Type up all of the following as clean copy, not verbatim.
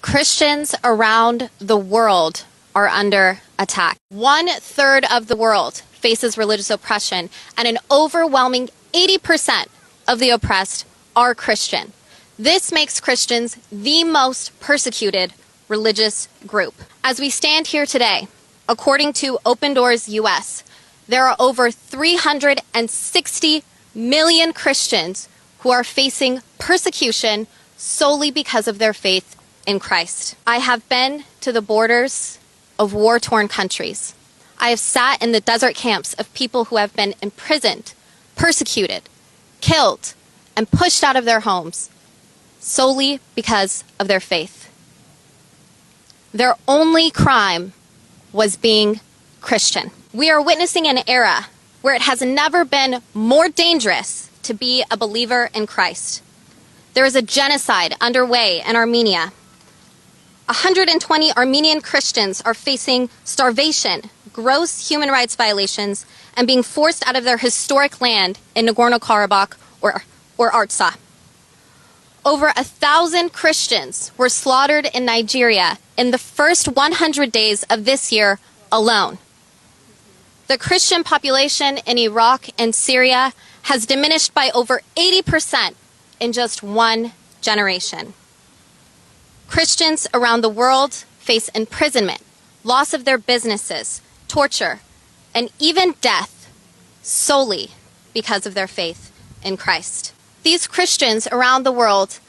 Christians around the world are under attack. 1/3 of the world faces religious oppression, and an overwhelming 80% of the oppressed are Christian. This makes Christians the most persecuted religious group. As we stand here today, according to Open Doors US, there are over 360 million Christians who are facing persecution solely because of their faith in Christ. I have been to the borders of war-torn countries. I have sat in the desert camps of people who have been imprisoned, persecuted, killed, and pushed out of their homes solely because of their faith. Their only crime was being Christian. We are witnessing an era where it has never been more dangerous to be a believer in Christ. There is a genocide underway in Armenia. 120 Armenian Christians are facing starvation, gross human rights violations, and being forced out of their historic land in Nagorno-Karabakh or Artsakh. Over 1,000 Christians were slaughtered in Nigeria in the first 100 days of this year alone. The Christian population in Iraq and Syria has diminished by over 80% in just one generation. Christians around the world face imprisonment, loss of their businesses, torture, and even death solely because of their faith in Christ. These Christians around the world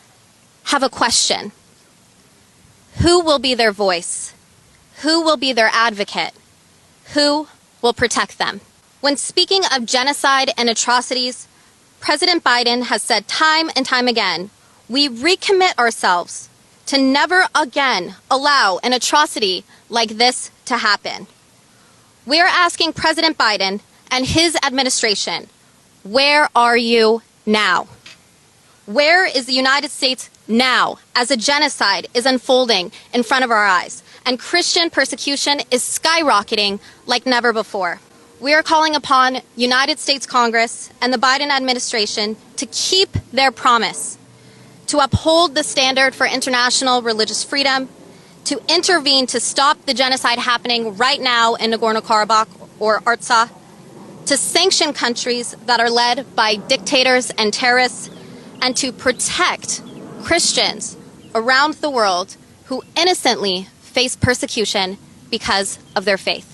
have a question. Who will be their voice? Who will be their advocate? Who will protect them? When speaking of genocide and atrocities, President Biden has said time and time again, we recommit ourselves to never again allow an atrocity like this to happen. We are asking President Biden and his administration, where are you now? Where is the United States now as a genocide is unfolding in front of our eyes and Christian persecution is skyrocketing like never before? We are calling upon United States Congress and the Biden administration to keep their promise, to uphold the standard for international religious freedom, to intervene to stop the genocide happening right now in Nagorno-Karabakh or Artsakh, to sanction countries that are led by dictators and terrorists, and to protect Christians around the world who innocently face persecution because of their faith.